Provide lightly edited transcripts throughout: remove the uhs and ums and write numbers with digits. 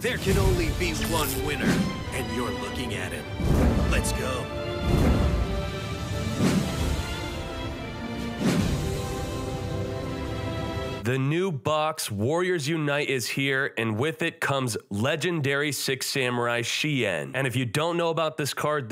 There can only be one winner, and you're looking at him. Let's go. The new box, Warriors Unite, is here, and with it comes legendary Six Samurai Shien. And if you don't know about this card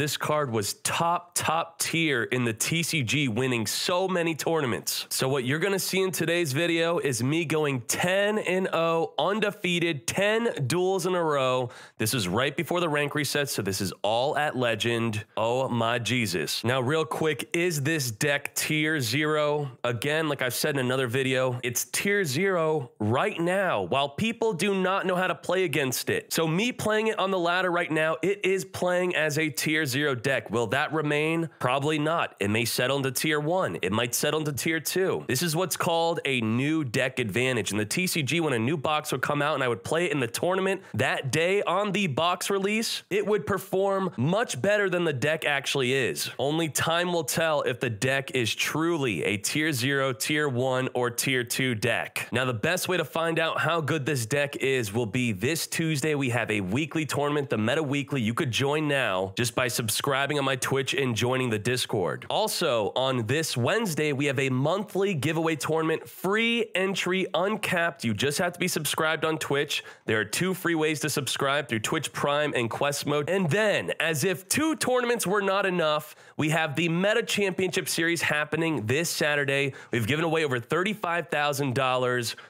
was top tier in the TCG, winning so many tournaments. So what you're gonna see in today's video is me going 10-0, undefeated, 10 duels in a row. This is right before the rank reset, so this is all at Legend. Oh my Jesus. Now real quick, is this deck tier 0? Again, like I've said in another video, it's tier 0 right now, while people do not know how to play against it. So me playing it on the ladder right now, it is playing as a tier 0 deck. Will that remain? Probably not. It may settle into tier 1. It might settle into tier 2. This is what's called a new deck advantage. In the TCG, when a new box would come out and I would play it in the tournament that day on the box release, it would perform much better than the deck actually is. Only time will tell if the deck is truly a tier 0, tier 1, or tier 2 deck. Now, the best way to find out how good this deck is will be this Tuesday. We have a weekly tournament, the Meta Weekly. You could join now just by subscribing on my Twitch and joining the Discord. Also, on this Wednesday, we have a monthly giveaway tournament, free entry, uncapped. You just have to be subscribed on Twitch. There are 2 free ways to subscribe through Twitch Prime and Quest Mode. And then, as if 2 tournaments were not enough, we have the Meta Championship Series happening this Saturday. We've given away over $35,000.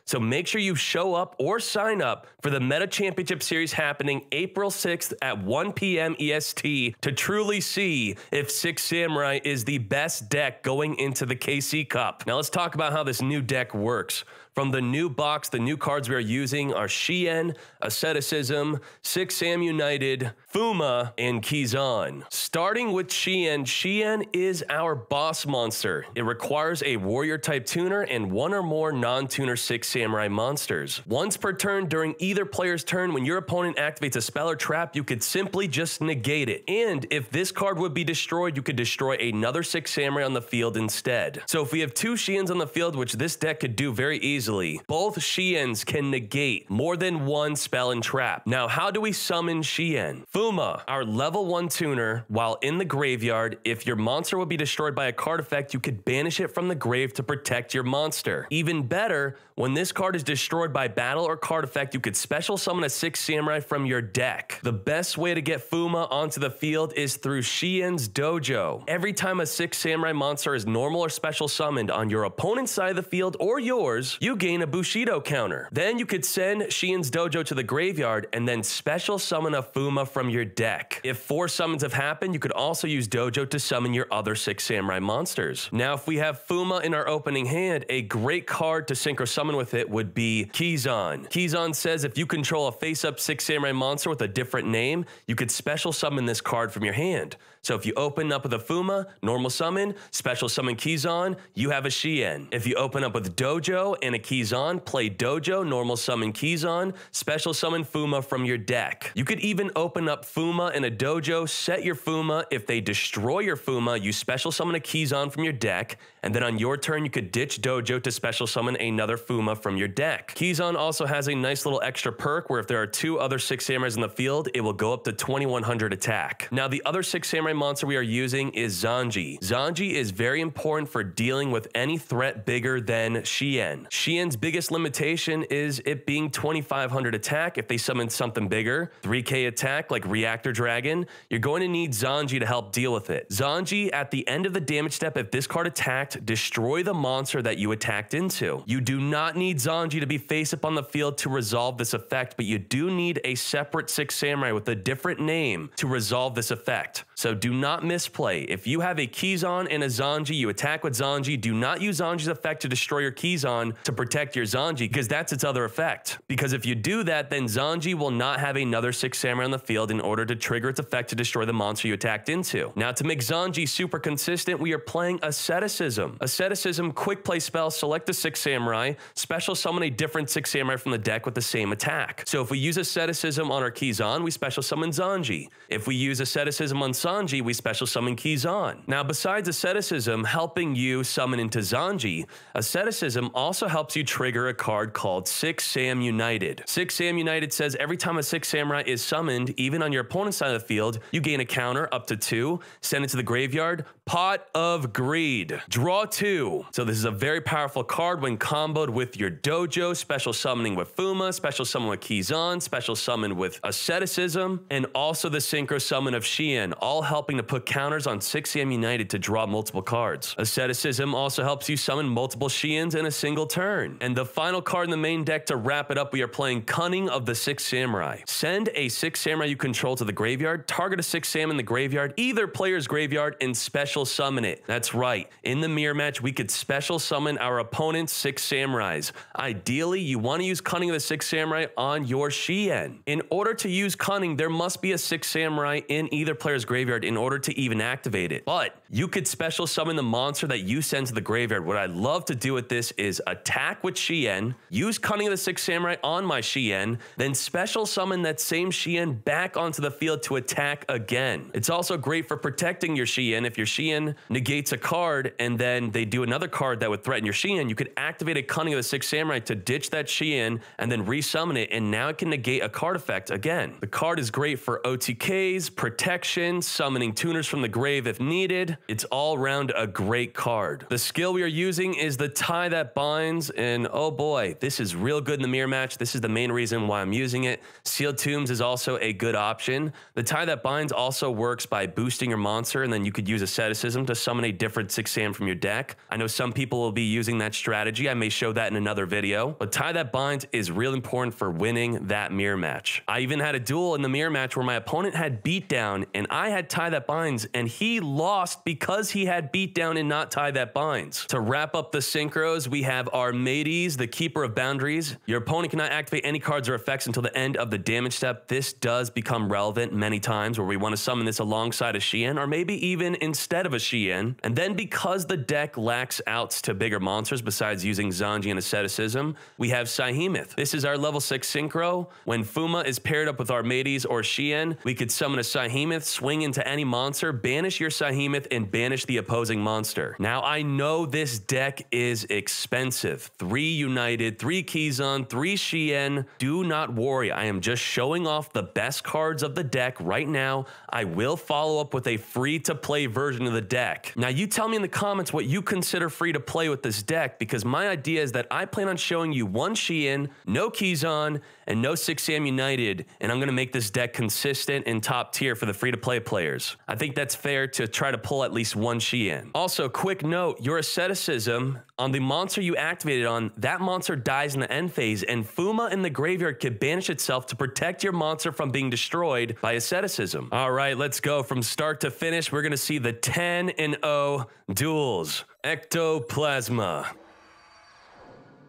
So make sure you show up or sign up for the Meta Championship Series happening April 6th at 1 p.m. EST to truly see if Six Samurai is the best deck going into the KC Cup. Now let's talk about how this new deck works. From the new box, the new cards we are using are Shien, Asceticism, Six Sam United, Fuma, and Kizan. Starting with Shien, Shien is our boss monster. It requires a warrior type tuner and 1 or more non-tuner Six Samurai monsters. Once per turn during either player's turn, when your opponent activates a spell or trap, you could simply just negate it. And if this card would be destroyed, you could destroy another Six Samurai on the field instead. So if we have 2 Shiens on the field, which this deck could do very easily, both Shiens can negate more than 1 spell and trap. Now, how do we summon Shien? Fuma, our level 1 tuner, while in the graveyard, if your monster would be destroyed by a card effect, you could banish it from the grave to protect your monster. Even better, when this card is destroyed by battle or card effect, you could special summon a Six Samurai from your deck. The best way to get Fuma onto the field is through Shien's Dojo. Every time a Six Samurai monster is normal or special summoned on your opponent's side of the field or yours, you gain a Bushido counter. Then you could send Shien's Dojo to the graveyard and then special summon a Fuma from your deck. If 4 summons have happened, you could also use Dojo to summon your other Six Samurai monsters. Now, if we have Fuma in our opening hand, a great card to synchro summon with it would be Kizan. Kizan says if you control a face-up Six Samurai monster with a different name, you could special summon this card from your hand. So if you open up with a Fuma, normal summon, special summon Kizan, you have a Shien. If you open up with Dojo and a Kizan, play Dojo, normal summon Kizan, special summon Fuma from your deck. You could even open up Fuma and a Dojo, set your Fuma. If they destroy your Fuma, you special summon a Kizan from your deck, and then on your turn, you could ditch Dojo to special summon another Fuma from your deck. Kizan also has a nice little extra perk where if there are 2 other Six Samurais in the field, it will go up to 2100 attack. Now, the other Six Samurai monster we are using is Zanji. Zanji is very important for dealing with any threat bigger than Shien. Shien's biggest limitation is it being 2500 attack. If they summon something bigger, 3k attack like Reactor Dragon, you're going to need Zanji to help deal with it. Zanji, at the end of the damage step, if this card attacked, destroy the monster that you attacked into. You do not need Zanji to be face up on the field to resolve this effect, but you do need a separate Six Samurai with a different name to resolve this effect. So do not misplay. If you have a Kizan and a Zanji, you attack with Zanji, do not use Zanji's effect to destroy your Kizan to protect your Zanji, because that's its other effect. Because if you do that, then Zanji will not have another Six Samurai on the field in order to trigger its effect to destroy the monster you attacked into. Now, to make Zanji super consistent, we are playing Asceticism. Asceticism, quick play spell, select a Six Samurai, special summon a different Six Samurai from the deck with the same attack. So if we use Asceticism on our Kizan, we special summon Zanji. If we use Asceticism on Sanji, Zanji, we special summon Kizan. Now, besides Asceticism helping you summon into Zanji, Asceticism also helps you trigger a card called Six Sam United. Six Sam United says every time a Six Samurai is summoned, even on your opponent's side of the field, you gain a counter up to 2, send it to the graveyard, Pot of Greed. Draw 2. So this is a very powerful card when comboed with your Dojo, special summoning with Fuma, special summon with Kizan, special summon with Asceticism, and also the Synchro Summon of Shien, all helping to put counters on Six Sam United to draw multiple cards. Asceticism also helps you summon multiple Shiens in a single turn. And the final card in the main deck to wrap it up, we are playing Cunning of the Six Samurai. Send a Six Samurai you control to the graveyard, target a Six Sam in the graveyard, either player's graveyard, and special summon it. That's right. In the mirror match, we could special summon our opponent's Six Samurais. Ideally, you want to use Cunning of the Six Samurai on your Shien. In order to use Cunning, there must be a Six Samurai in either player's graveyard in order to even activate it. But you could special summon the monster that you send to the graveyard. What I'd love to do with this is attack with Shien, use Cunning of the Six Samurai on my Shien, then special summon that same Shien back onto the field to attack again. It's also great for protecting your Shien. If your Shien negates a card and then they do another card that would threaten your Shien, you could activate a Cunning of the Six Samurai to ditch that Shien and then resummon it, and now it can negate a card effect again. The card is great for OTKs, protection, summoning tuners from the grave if needed. It's all around a great card. The skill we are using is the Tie That Binds, and oh boy, this is real good in the mirror match. This is the main reason why I'm using it. Sealed Tombs is also a good option. The Tie That Binds also works by boosting your monster, and then you could use Asceticism to summon a different Six Sam from your deck. I know some people will be using that strategy. I may show that in another video, but Tie That Binds is real important for winning that mirror match. I even had a duel in the mirror match where my opponent had Beatdown and I had Tie That Binds, and he lost because he had Beatdown and not Tie That Binds. To wrap up the synchros, we have Armades, the Keeper of Boundaries. Your opponent cannot activate any cards or effects until the end of the damage step. This does become relevant many times where we want to summon this alongside a Shien, or maybe even instead of a Shien. And then because the deck lacks outs to bigger monsters besides using Zanji and Asceticism, we have Sahemoth. This is our level 6 synchro. When Fuma is paired up with Armades or Shien, we could summon a Sahemoth, swing into any monster, banish your Sahemoth, and banish the opposing monster. Now, I know this deck is expensive. 3 United, 3 Kizan, 3 Shien. Do not worry. I am just showing off the best cards of the deck right now. I will follow up with a free-to-play version of the deck. Now, you tell me in the comments what you consider free to play with this deck, because my idea is that I plan on showing you 1 Shien, no Kizan, and no Six Sam United, and I'm going to make this deck consistent and top tier for the free-to-play players. I think that's fair to try to pull at least 1 Shien. Also, quick note, your Asceticism, on the monster you activated on, that monster dies in the end phase, and Fuma in the graveyard could banish itself to protect your monster from being destroyed by Asceticism. All right, let's go from start to finish. We're going to see the 10-0 duels. Ectoplasma.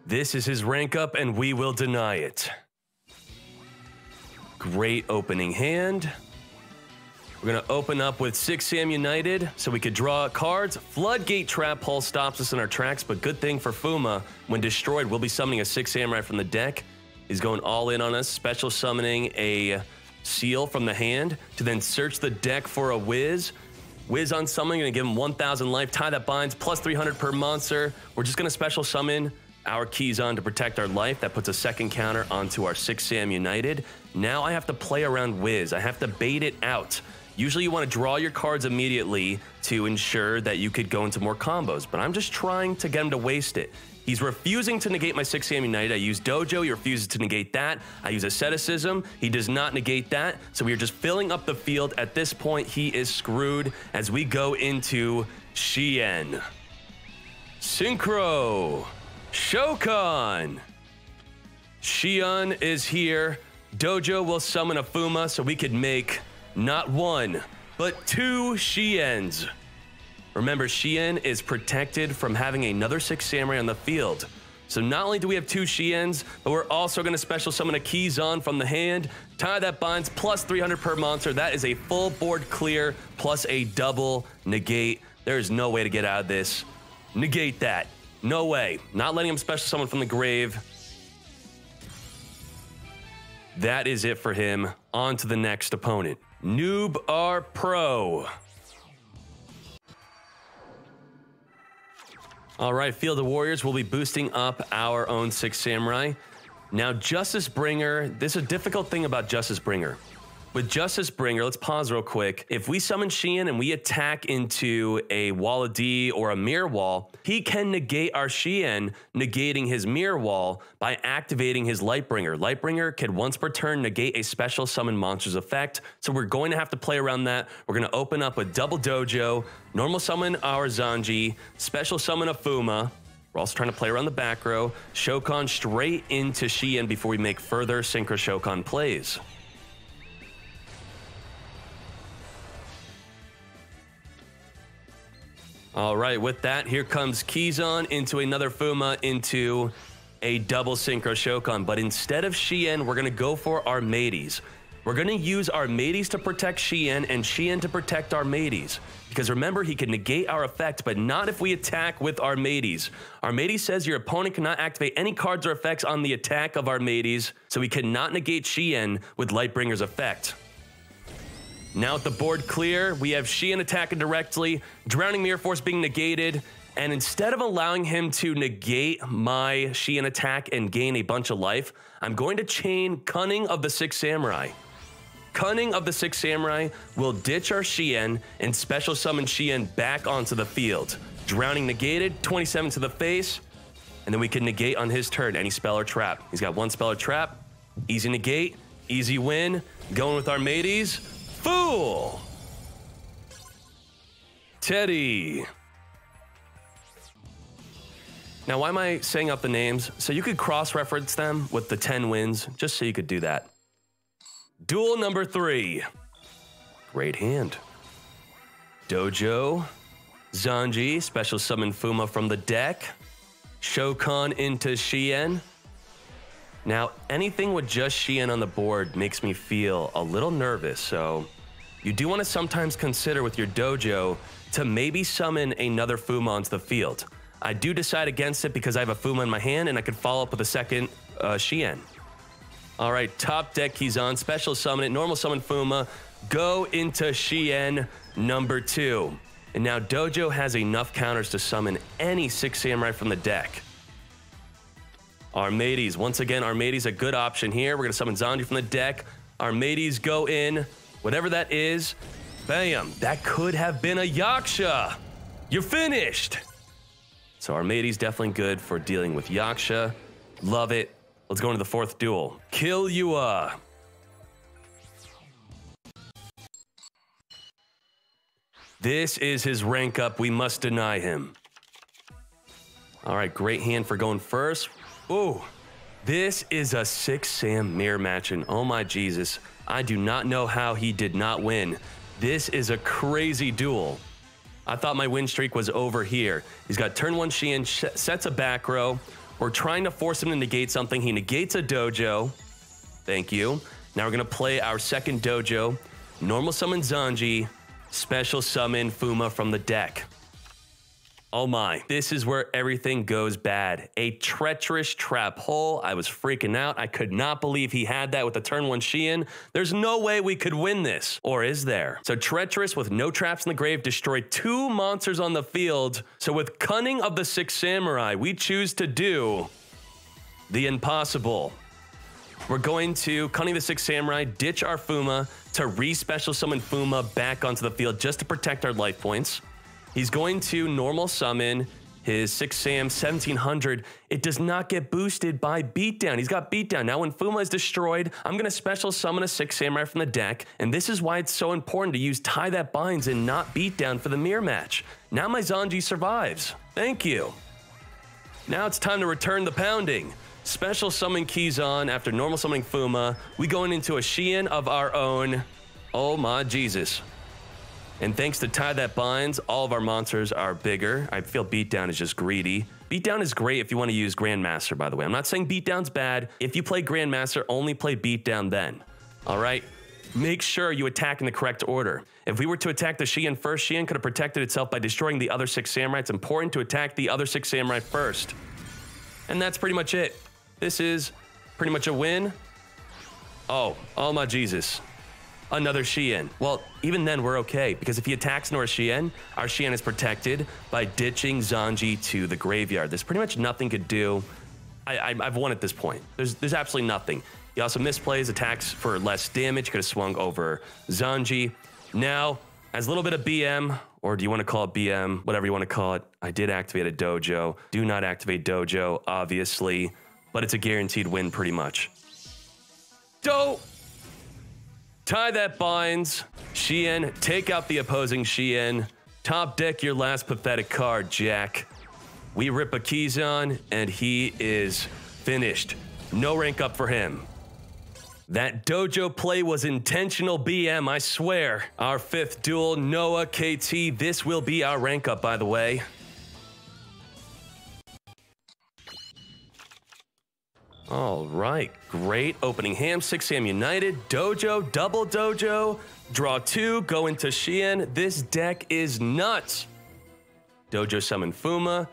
This is his rank up, and we will deny it. Great opening hand. We're going to open up with Six Sam United so we could draw cards. Floodgate Trap Hole stops us in our tracks, but good thing for Fuma. When destroyed, we'll be summoning a Six Samurai from the deck. He's going all in on us, special summoning a Seal from the hand to then search the deck for a Wiz. Wiz on summoning, going to give him 1,000 life. Tie That Binds, plus 300 per monster. We're just going to special summon our Kizan to protect our life. That puts a second counter onto our Six Sam United. Now I have to play around Wiz. I have to bait it out. Usually you want to draw your cards immediately to ensure that you could go into more combos, but I'm just trying to get him to waste it. He's refusing to negate my Six Sam United. I use Dojo, he refuses to negate that. I use Asceticism, he does not negate that. So we are just filling up the field. At this point, he is screwed as we go into Shien. Synchro. Shokan. Shien is here. Dojo will summon a Fuma so we could make not 1, but 2 Shiens. Remember, Shien is protected from having another Six Samurai on the field. So not only do we have 2 Shiens, but we're also going to special summon a Kizan from the hand. Tie That Binds, plus 300 per monster. That is a full board clear, plus a double negate. There is no way to get out of this. Negate that. No way. Not letting him special summon from the grave. That is it for him. On to the next opponent. Noob R Pro. All right, Field of Warriors will be boosting up our own Six Samurai. Now, Justice Bringer, this is a difficult thing about Justice Bringer. With Justice Bringer, let's pause real quick. If we summon Xian and we attack into a Wall of D or a Mirror Wall, he can negate our Xian, negating his Mirror Wall by activating his Lightbringer. Lightbringer can once per turn negate a special summon monster's effect, so we're going to have to play around that. We're going to open up with Double Dojo, normal summon our Zanji, special summon a Fuma. We're also trying to play around the back row, Shokan straight into Xian before we make further Synchro Shokan plays. All right, with that, here comes Kizan into another Fuma into a double Synchro Shokan. But instead of Xian, we're going to go for Armades. We're going to use Armades to protect Xian and Xian to protect Armades. Because remember, he can negate our effect, but not if we attack with Armades. Armades says your opponent cannot activate any cards or effects on the attack of Armades, so he cannot negate Xian with Lightbringer's effect. Now with the board clear, we have Xian attacking directly, Drowning Mirror Force being negated, and instead of allowing him to negate my Xian attack and gain a bunch of life, I'm going to chain Cunning of the Six Samurai. Cunning of the Six Samurai will ditch our Xian and special summon Xian back onto the field. Drowning negated, 27 to the face, and then we can negate on his turn any spell or trap. He's got one spell or trap, easy negate, easy win, going with Armades. Fool! Teddy. Now, why am I saying up the names? So you could cross-reference them with the 10 wins, just so you could do that. Duel number 3. Great hand. Dojo. Zanji, special summon Fuma from the deck. Shokan into Xian. Now, anything with just Xian on the board makes me feel a little nervous, so you do want to sometimes consider with your dojo to maybe summon another Fuma onto the field. I do decide against it because I have a Fuma in my hand and I could follow up with a second Xian. All right, top deck Kizan, special summon it, normal summon Fuma, go into Xian number 2. And now Dojo has enough counters to summon any Six Samurai from the deck. Armades, once again, Armades a good option here. We're gonna summon Zanji from the deck. Armades go in, whatever that is. Bam, that could have been a Yaksha. You're finished. So Armades definitely good for dealing with Yaksha. Love it. Let's go into the 4th duel. Killua. This is his rank up. We must deny him. All right, great hand for going first. Ooh, this is a 6 Sam mirror match, and oh my Jesus, I do not know how he did not win. This is a crazy duel. I thought my win streak was over here. He's got turn 1 Xian, sets a back row. We're trying to force him to negate something. He negates a dojo. Thank you. Now we're gonna play our second dojo. Normal summon Zanji, special summon Fuma from the deck. Oh my, this is where everything goes bad. A treacherous trap hole. I was freaking out. I could not believe he had that with the turn 1 Xian. There's no way we could win this. Or is there? So treacherous with no traps in the grave, destroyed 2 monsters on the field. So with Cunning of the Six Samurai, we choose to do the impossible. We're going to Cunning the Six Samurai, ditch our Fuma to re-special summon Fuma back onto the field just to protect our life points. He's going to normal summon his 6 Sam 1700. It does not get boosted by beatdown. He's got beatdown. Now when Fuma is destroyed, I'm going to special summon a 6 Samurai from the deck. And this is why it's so important to use Tie That Binds and not beatdown for the mirror match. Now my Zanji survives. Thank you. Now it's time to return the pounding. Special summon Kizan after normal summoning Fuma. We going into a Xian of our own. Oh my Jesus. And thanks to Tie That Binds, all of our monsters are bigger. I feel Beatdown is just greedy. Beatdown is great if you want to use Grandmaster, by the way. I'm not saying Beatdown's bad. If you play Grandmaster, only play Beatdown then. All right? Make sure you attack in the correct order. If we were to attack the Xian first, Xian could have protected itself by destroying the other 6 Samurai. It's important to attack the other 6 Samurai first. And that's pretty much it. This is pretty much a win. Oh my Jesus. another Shien. Well, even then we're okay, because if he attacks Nora Shien, our Shien is protected by ditching Zanji to the graveyard. There's pretty much nothing could do. I've won at this point. There's absolutely nothing. He also misplays, attacks for less damage, could have swung over Zanji. Now, as a little bit of BM, or do you want to call it BM, whatever you want to call it, I did activate a dojo. Do not activate dojo, obviously, but it's a guaranteed win pretty much. Tie that binds. Shien, take out the opposing Shien. Top deck your last pathetic card, Jack. We rip a Kizan, and he is finished. No rank up for him. That dojo play was intentional BM, I swear. Our 5th duel, Noah KT. This will be our rank up, by the way. All right, great opening hand. 6 Sam United, dojo, double dojo, draw 2, go into Shien. This deck is nuts. Dojo summon Fuma,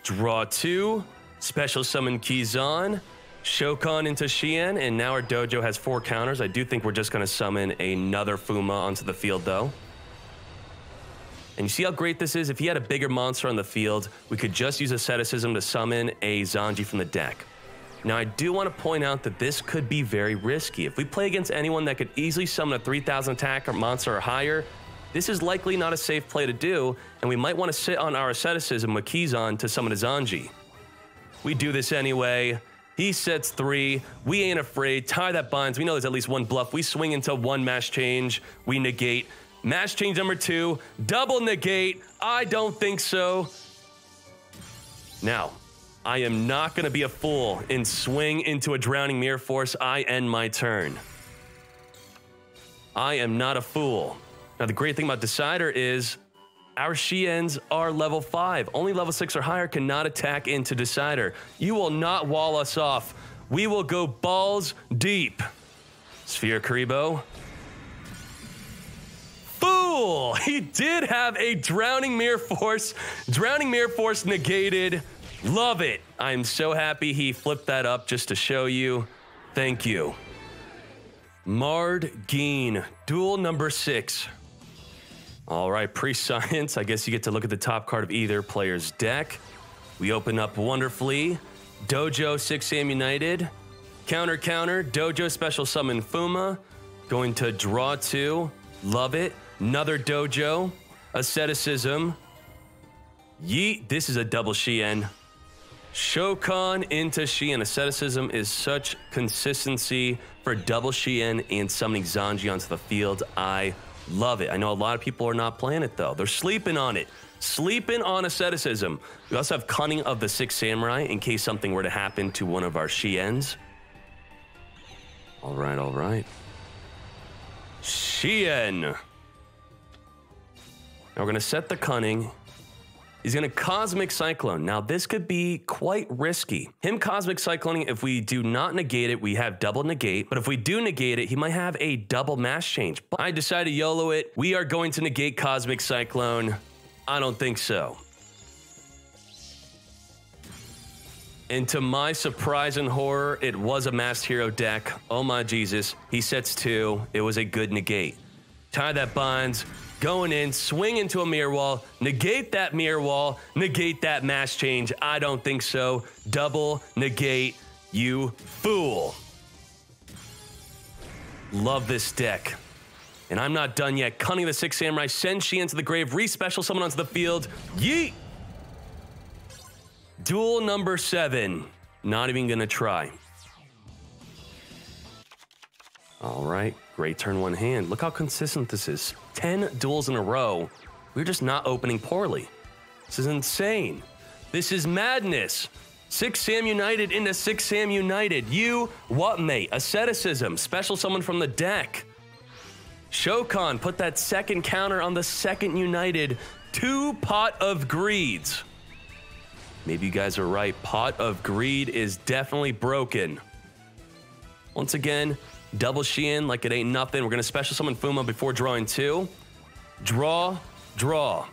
draw 2, special summon Kizan, Shokan into Shien, and now our dojo has 4 counters. I do think we're just going to summon another Fuma onto the field, though. And you see how great this is? If he had a bigger monster on the field, we could just use Asceticism to summon a Zanji from the deck. Now, I do want to point out that this could be very risky. If we play against anyone that could easily summon a 3,000 attack or monster or higher, this is likely not a safe play to do, and we might want to sit on our Asceticism with Kizan to summon a Zanji. We do this anyway. He sets 3. We ain't afraid. Tie that binds. We know there's at least one bluff. We swing into 1 mash change. We negate. Mash change number 2. Double negate. I don't think so. Now, I am not going to be a fool and swing into a Drowning Mirror Force. I end my turn. I am not a fool. Now, the great thing about Decider is our Shiens are level 5. Only level 6 or higher cannot attack into Decider. You will not wall us off. We will go balls deep. Sphere Kuriboh. Fool! He did have a Drowning Mirror Force. Drowning Mirror Force negated. Love it. I'm so happy he flipped that up just to show you. Thank you. Mard Geen, duel number 6. All right, pre-science. I guess you get to look at the top card of either player's deck. We open up wonderfully. Dojo 6 Sam United. Counter, counter. Dojo special summon Fuma. Going to draw 2. Love it. Another dojo. Asceticism. Yeet. This is a double Shien. Shokan into Shien. Asceticism is such consistency for double Shien and summoning Zanji onto the field. I love it. I know a lot of people are not playing it, though. They're sleeping on it. Sleeping on Asceticism. We also have Cunning of the 6 Samurai in case something were to happen to one of our Shiens. All right, all right. Shien. Now we're going to set the Cunning. He's going to Cosmic Cyclone. Now, this could be quite risky. Him Cosmic Cycloning, if we do not negate it, we have double negate. But if we do negate it, he might have a double mash change. But I decided to YOLO it. We are going to negate Cosmic Cyclone. I don't think so. And to my surprise and horror, it was a Masked Hero deck. Oh my Jesus. He sets 2. It was a good negate. Tie that binds. Going in, swing into a mirror wall, negate that mirror wall, negate that mash change. I don't think so. Double negate, you fool. Love this deck. And I'm not done yet. Cunning the 6 Samurai, send Shien to the grave, re-special someone onto the field. Yeet! Duel number 7. Not even gonna try. All right, great turn 1 hand. Look how consistent this is. 10 duels in a row. We're just not opening poorly. This is insane. This is madness. 6 Sam United into 6 Sam United. You, what mate? Asceticism, special summon from the deck. Shokan, put that second counter on the second United. 2 Pot of Greeds. Maybe you guys are right. Pot of Greed is definitely broken. Once again, double Shien like it ain't nothing. We're going to special summon Fuma before drawing 2. Draw, draw.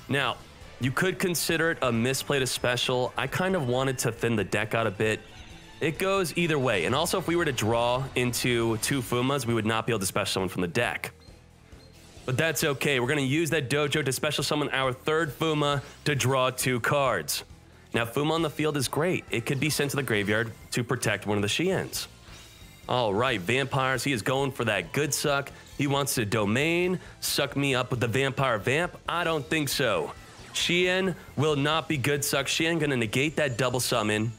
Now, you could consider it a misplayed a special. I kind of wanted to thin the deck out a bit. It goes either way. And also, if we were to draw into 2 Fumas, we would not be able to special summon from the deck. But that's okay. We're going to use that Dojo to special summon our 3rd Fuma to draw 2 cards. Now, Fuma on the field is great. It could be sent to the graveyard to protect one of the Xians. All right, Vampires. He is going for that good suck. He wants to domain, suck me up with the Vampire Vamp. I don't think so. Xian will not be good suck. Xian going to negate that double summon.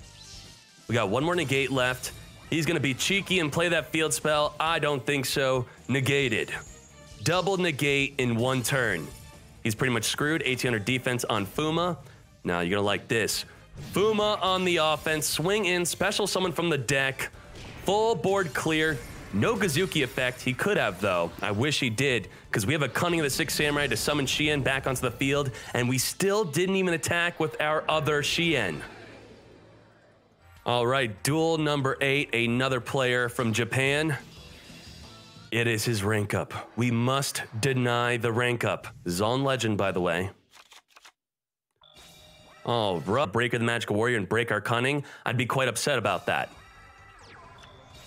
We got 1 more negate left. He's going to be cheeky and play that field spell. I don't think so. Negated. Double negate in 1 turn. He's pretty much screwed. 1800 defense on Fuma. Now you're going to like this. Fuma on the offense. Swing in. Special summon from the deck. Full board clear. No Gazuki effect. He could have, though. I wish he did, because we have a Cunning of the Sixth Samurai to summon Xian back onto the field, and we still didn't even attack with our other Xian. All right, duel number 8, another player from Japan. It is his rank up. We must deny the rank up. This is on Legend, by the way. Oh, break of the Magical Warrior and break our Cunning. I'd be quite upset about that.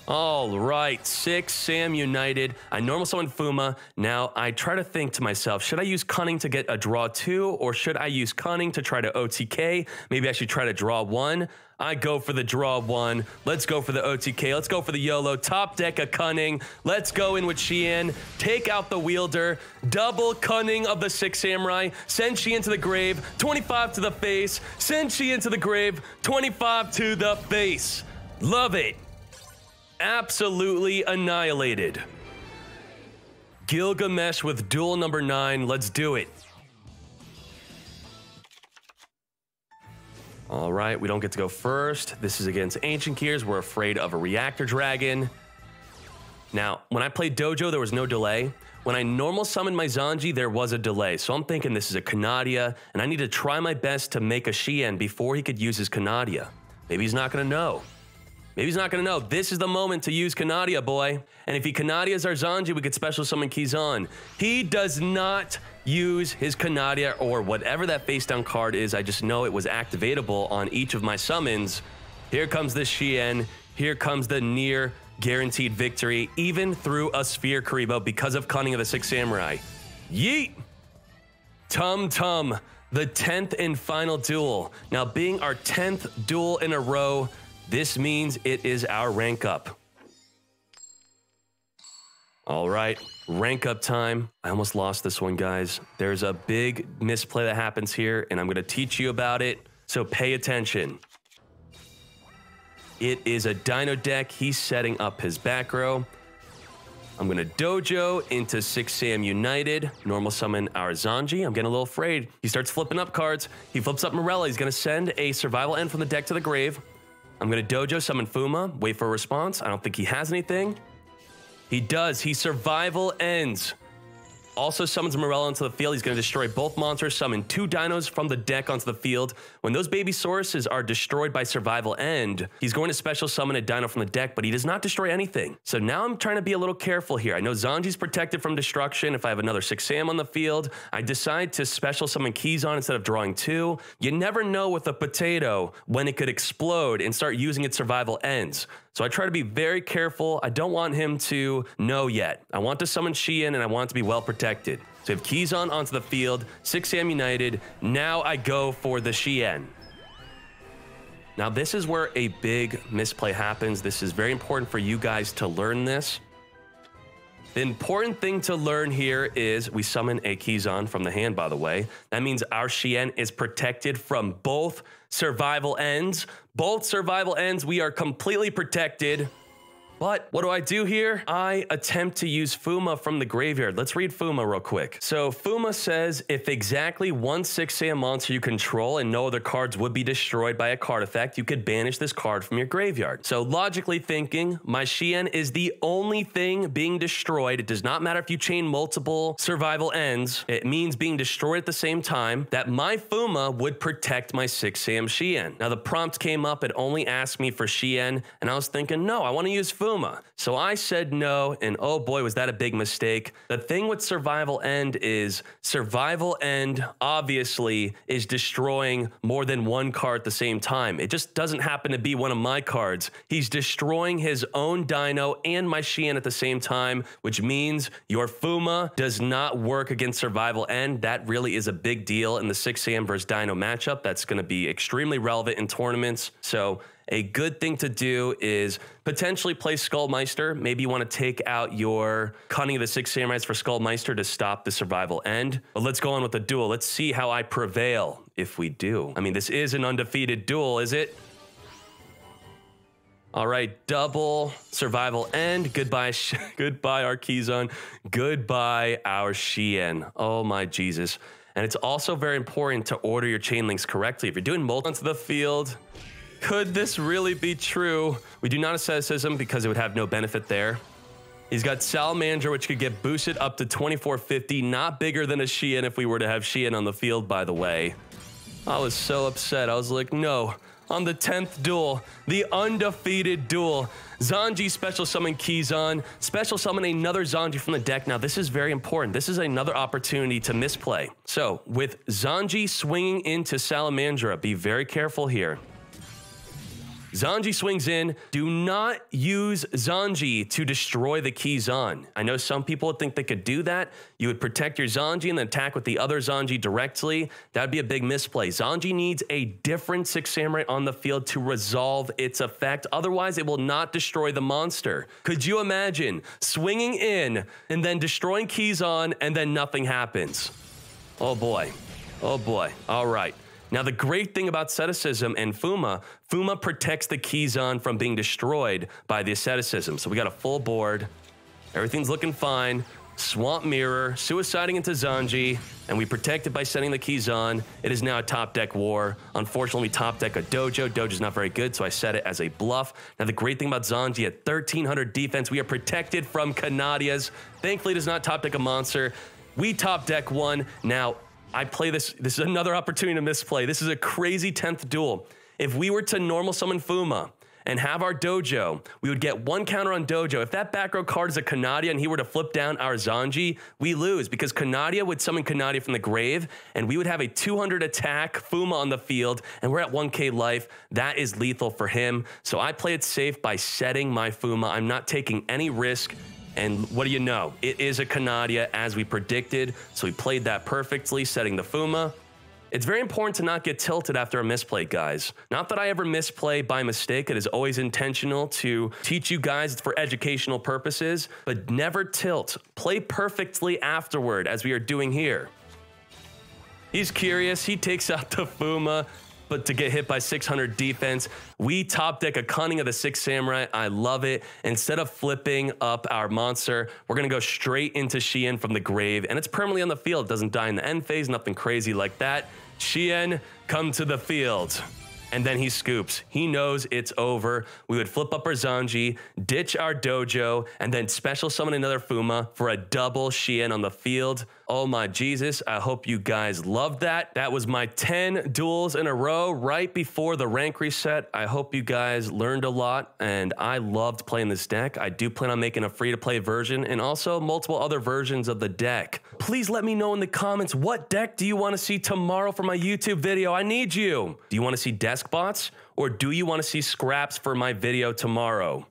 All right, 6 Sam United. I normal summon Fuma. Now I try to think to myself, should I use Cunning to get a draw 2, or should I use Cunning to try to OTK? Maybe I should try to draw 1. I go for the draw 1. Let's go for the OTK. Let's go for the YOLO. Top deck a Cunning. Let's go in with Xian. Take out the wielder. Double Cunning of the Sixth Samurai. Send Xian to the grave. 25 to the face. Send Xian to the grave. 25 to the face. Love it. Absolutely annihilated. Gilgamesh with duel number 9. Let's do it. All right, we don't get to go first. This is against Ancient Gears. We're afraid of a Reactor Dragon. Now, when I played Dojo, there was no delay. When I normal summoned my Zanji, there was a delay. So I'm thinking this is a Canadia, and I need to try my best to make a Xian before he could use his Canadia. Maybe he's not going to know. Maybe he's not going to know. This is the moment to use Canadia, boy. And if he Canadias our Zanji, we could special summon Kizan. He does not use his Canadia or whatever that face down card is. I just know it was activatable on each of my summons. Here comes the Xian. Here comes the near guaranteed victory, even through a Sphere Karibo because of Cunning of the Sixth Samurai. Yeet! Tum Tum, the 10th and final duel. Now, being our 10th duel in a row, this means it is our rank up. All right, rank up time. I almost lost this one, guys. There's a big misplay that happens here, and I'm going to teach you about it, so pay attention. It is a Dino deck. He's setting up his back row. I'm going to Dojo into 6 Sam United. Normal summon our Zanji. I'm getting a little afraid. He starts flipping up cards. He flips up Morella. He's going to send a Survival End from the deck to the grave. I'm going to Dojo summon Fuma, wait for a response. I don't think he has anything. He does. He Survival Ends. Also summons Morella onto the field. He's going to destroy both monsters, summon 2 dinos from the deck onto the field. When those baby Sauruses are destroyed by Survival End, he's going to special summon a dino from the deck, but he does not destroy anything. So now I'm trying to be a little careful here. I know Zanji's protected from destruction. If I have another 6 Sam on the field, I decide to special summon Kizan instead of drawing 2. You never know with a potato when it could explode and start using its Survival Ends. So I try to be very careful. I don't want him to know yet. I want to summon Xian, and I want to be well protected. So I have Kizan onto the field, 6 Sam United. Now I go for the Xian. Now this is where a big misplay happens. This is very important for you guys to learn this. The important thing to learn here is we summon a Kizan from the hand, by the way. That means our Xian is protected from both Survival Ends. Both Survival Ends, we are completely protected. But what do I do here? I attempt to use Fuma from the graveyard. Let's read Fuma real quick. So Fuma says, if exactly 1 6 Sam monster you control and no other cards would be destroyed by a card effect, you could banish this card from your graveyard. So logically thinking, my Xian is the only thing being destroyed. It does not matter if you chain multiple Survival Ends. It means being destroyed at the same time, that my Fuma would protect my 6 Sam Xian. Now the prompt came up, it only asked me for Xian, and I was thinking, no, I want to use Fuma. Fuma. So I said no, and oh boy, was that a big mistake. The thing with Survival End is Survival End obviously is destroying more than one card at the same time. It just doesn't happen to be one of my cards. He's destroying his own Dino and my Shien at the same time, which means your Fuma does not work against Survival End. That really is a big deal in the 6 Sam versus Dino matchup. That's going to be extremely relevant in tournaments. So a good thing to do is potentially play Skullmeister. Maybe you want to take out your Cunning of the 6 Samurais for Skullmeister to stop the Survival End. But let's go on with the duel. Let's see how I prevail if we do. I mean, this is an undefeated duel, is it? All right, double Survival End. Goodbye, goodbye, our Keyzon. Goodbye, our Shien. Oh my Jesus. And it's also very important to order your chain links correctly. If you're doing multi onto the field, could this really be true? We do not asceticism because it would have no benefit there. He's got Salamander, which could get boosted up to 2450, not bigger than a Shien if we were to have Shien on the field, by the way. I was so upset. I was like, no. On the 10th duel, the undefeated duel, Zanji special summon Keyzon, special summon another Zanji from the deck. Now, this is very important. This is another opportunity to misplay. So, with Zanji swinging into Salamandra, be very careful here. Zanji swings in. Do not use Zanji to destroy the Keyzon. I know some people would think they could do that. You would protect your Zanji and then attack with the other Zanji directly. That would be a big misplay. Zanji needs a different 6 Samurai on the field to resolve its effect. Otherwise, it will not destroy the monster. Could you imagine swinging in and then destroying Keyzon and then nothing happens? Oh boy. Oh boy. All right. Now, the great thing about asceticism and Fuma protects the Keyzon from being destroyed by the asceticism. So we got a full board. Everything's looking fine. Swamp Mirror, suiciding into Zanji, and we protect it by sending the Keyzon. It is now a top deck war. Unfortunately, we top deck a Dojo. Dojo's not very good, so I set it as a bluff. Now, the great thing about Zanji at 1300 defense, we are protected from Kanadias. Thankfully, it does not top deck a monster. We top deck one. Now, I play this. This is another opportunity to misplay. This is a crazy 10th duel. If we were to normal summon Fuma and have our Dojo, we would get one counter on Dojo. If that back row card is a Kanadia and he were to flip down our Zanji, we lose because Kanadia would summon Kanadia from the grave and we would have a 200 attack Fuma on the field and we're at 1k life. That is lethal for him. So I play it safe by setting my Fuma. I'm not taking any risk. And what do you know? It is a Kanadia as we predicted. So we played that perfectly, setting the Fuma. It's very important to not get tilted after a misplay, guys. Not that I ever misplay by mistake. It is always intentional to teach you guys for educational purposes, but never tilt. Play perfectly afterward, as we are doing here. He's curious. He takes out the Fuma. But to get hit by 600 defense, we top deck a Cunning of the 6 Samurai. I love it. Instead of flipping up our monster, we're going to go straight into Shien from the grave, and it's permanently on the field. It doesn't die in the end phase, nothing crazy like that. Shien, come to the field. And then he scoops. He knows it's over. We would flip up our Zanji, ditch our Dojo, and then special summon another Fuma for a double Shien on the field. Oh my Jesus, I hope you guys loved that. That was my 10 duels in a row right before the rank reset. I hope you guys learned a lot, and I loved playing this deck. I do plan on making a free-to-play version and also multiple other versions of the deck. Please let me know in the comments, what deck do you want to see tomorrow for my YouTube video? I need you. Do you want to see desk bots, or do you want to see scraps for my video tomorrow?